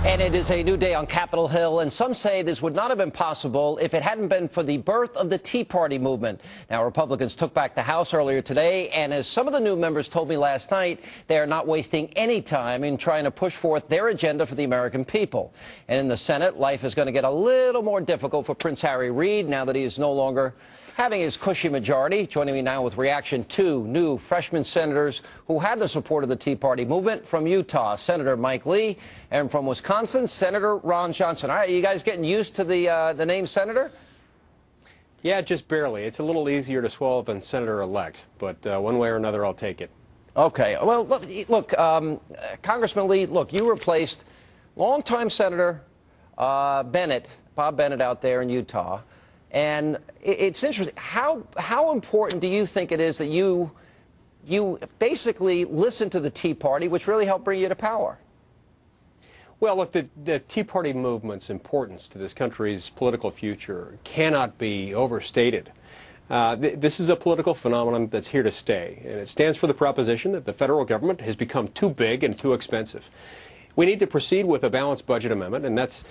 And it is a new day on Capitol Hill, and some say this would not have been possible if it hadn't been for the birth of the Tea Party movement. Now, Republicans took back the House earlier today, and as some of the new members told me last night, they are not wasting any time in trying to push forth their agenda for the American people. And in the Senate, life is going to get a little more difficult for Prince Harry Reid now that he is no longer having his cushy majority. Joining me now with reaction, two new freshman senators who had the support of the Tea Party movement. From Utah, Senator Mike Lee, and from Wisconsin, Senator Ron Johnson. All right, you guys getting used to the name Senator? Yeah, just barely. It's a little easier to swallow than Senator-elect, but one way or another, I'll take it. Okay. Well, look, Congressman Lee, look, you replaced longtime Senator Bob Bennett out there in Utah. And it's interesting. How important do you think it is that you basically listen to the Tea Party, which really helped bring you to power? Well, look, the Tea Party movement's importance to this country's political future cannot be overstated. This is a political phenomenon that's here to stay, and it stands for the proposition that the federal government has become too big and too expensive. We need to proceed with a balanced budget amendment, and that's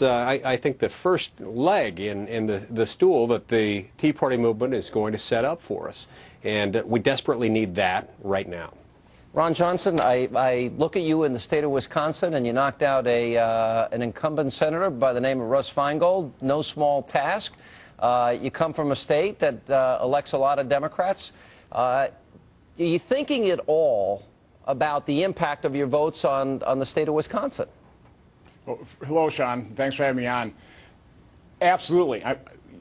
I think, the first leg in the stool that the Tea Party movement is going to set up for us. And we desperately need that right now. Ron Johnson, I look at you in the state of Wisconsin, and you knocked out an incumbent senator by the name of Russ Feingold. No small task. You come from a state that elects a lot of Democrats. Are you thinking at all about the impact of your votes on the state of Wisconsin? Well, hello, Sean. Thanks for having me on. Absolutely.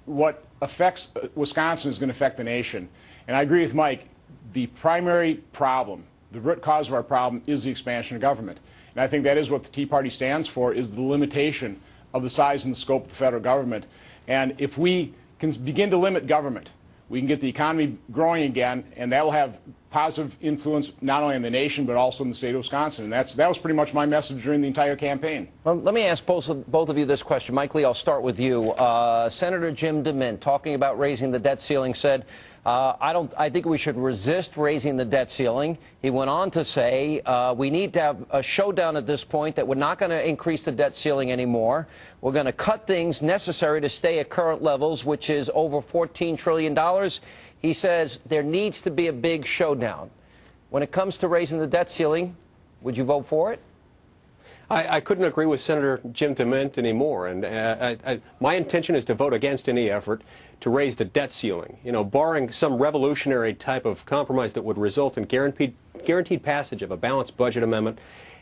What affects Wisconsin is going to affect the nation. And I agree with Mike. The primary problem, the root cause of our problem, is the expansion of government. And I think that is what the Tea Party stands for, is the limitation of the size and the scope of the federal government. And if we can begin to limit government, we can get the economy growing again, and that will have positive influence not only in the nation but also in the state of Wisconsin. And that was pretty much my message during the entire campaign. Well, let me ask both of you this question. Mike Lee, I'll start with you. Senator Jim DeMint, talking about raising the debt ceiling, said, I think we should resist raising the debt ceiling. He went on to say we need to have a showdown at this point that we're not going to increase the debt ceiling anymore. We're going to cut things necessary to stay at current levels, which is over $14 trillion. He says there needs to be a big showdown. When it comes to raising the debt ceiling, would you vote for it? I couldn't agree with Senator Jim DeMint anymore, and my intention is to vote against any effort to raise the debt ceiling, barring some revolutionary type of compromise that would result in guaranteed passage of a balanced budget amendment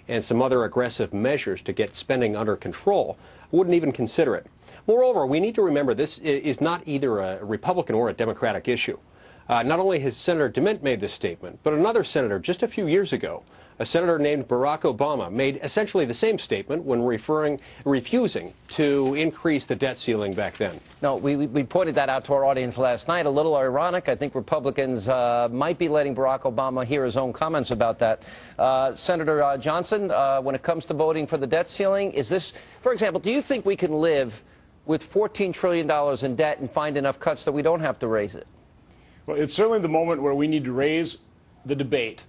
and some other aggressive measures to get spending under control. I wouldn't even consider it. Moreover, we need to remember this is not either a Republican or a Democratic issue. Not only has Senator DeMint made this statement, but another senator just a few years ago, a senator named Barack Obama, made essentially the same statement when refusing to increase the debt ceiling back then. No, we pointed that out to our audience last night. A little ironic. I think Republicans might be letting Barack Obama hear his own comments about that. Senator Johnson, when it comes to voting for the debt ceiling, is this, for example, do you think we can live with $14 trillion in debt and find enough cuts that we don't have to raise it? Well, it's certainly the moment where we need to raise the debate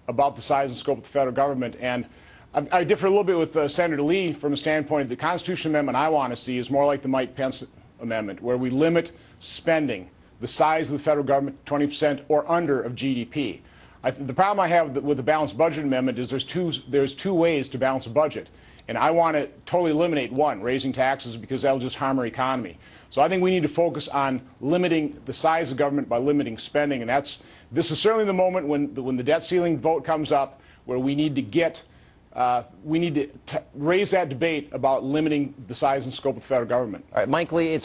about the size and scope of the federal government. And I differ a little bit with Senator Lee from the standpoint the Constitution Amendment I want to see is more like the Mike Pence Amendment, where we limit spending, the size of the federal government, 20% or under of GDP. The problem I have with the balanced budget amendment is there's two ways to balance a budget. And I want to totally eliminate one, raising taxes, because that will just harm our economy. So I think we need to focus on limiting the size of government by limiting spending. And this is certainly the moment when the debt ceiling vote comes up, where we need to raise that debate about limiting the size and scope of the federal government. All right, Mike Lee,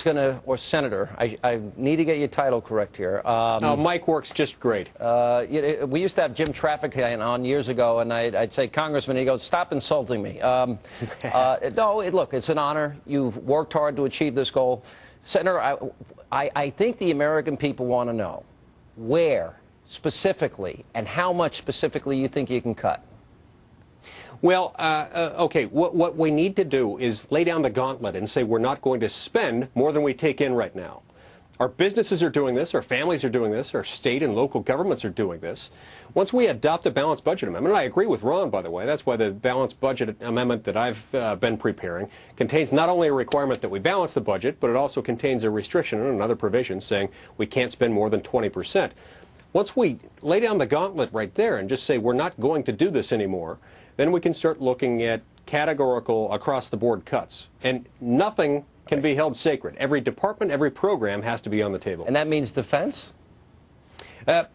or Senator, I need to get your title correct here. Mike works just great. We used to have Jim Trafficant on years ago, and I'd say, Congressman, he goes, stop insulting me. No, look, it's an honor. You've worked hard to achieve this goal. Senator, I think the American people want to know where specifically and how much specifically you think you can cut. Well, okay, what we need to do is lay down the gauntlet and say we're not going to spend more than we take in right now. Our businesses are doing this, our families are doing this, our state and local governments are doing this. Once we adopt a balanced budget amendment, and I agree with Ron, by the way, that's why the balanced budget amendment that I've been preparing contains not only a requirement that we balance the budget, but it also contains a restriction and another provision saying we can't spend more than 20%. Once we lay down the gauntlet right there and just say we're not going to do this anymore, then we can start looking at categorical across-the-board cuts. And nothing can be held sacred. Every department, every program has to be on the table. And that means defense?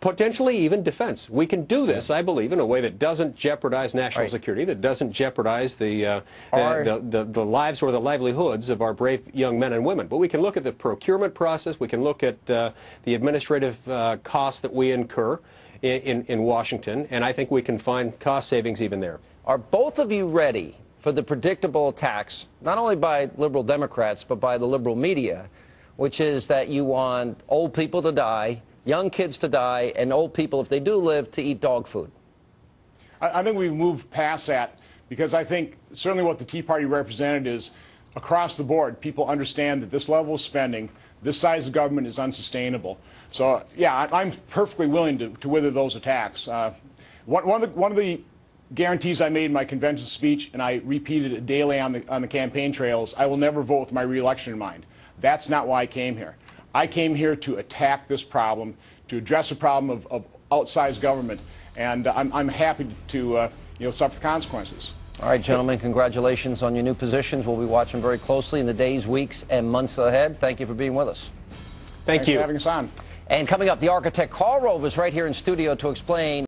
Potentially even defense. We can do this, I believe, in a way that doesn't jeopardize national security, that doesn't jeopardize the lives or the livelihoods of our brave young men and women. But we can look at the procurement process. We can look at the administrative costs that we incur in Washington, and I think we can find cost savings even there. Are both of you ready for the predictable attacks, not only by liberal Democrats, but by the liberal media, which is that you want old people to die, young kids to die, and old people, if they do live, to eat dog food? I think we've moved past that, because I think certainly what the Tea Party represented is across the board, people understand that this level of spending, this size of government is unsustainable. So, yeah, I'm perfectly willing to wither those attacks. One of the guarantees I made in my convention speech, and I repeated it daily on the campaign trails, I will never vote with my re-election in mind. That's not why I came here. I came here to attack this problem, to address a problem of outsized government, and I'm happy to suffer the consequences. All right, gentlemen, congratulations on your new positions. We'll be watching very closely in the days, weeks, and months ahead. Thank you for being with us. Thanks for having us on. And coming up, the architect Carl Rove is right here in studio to explain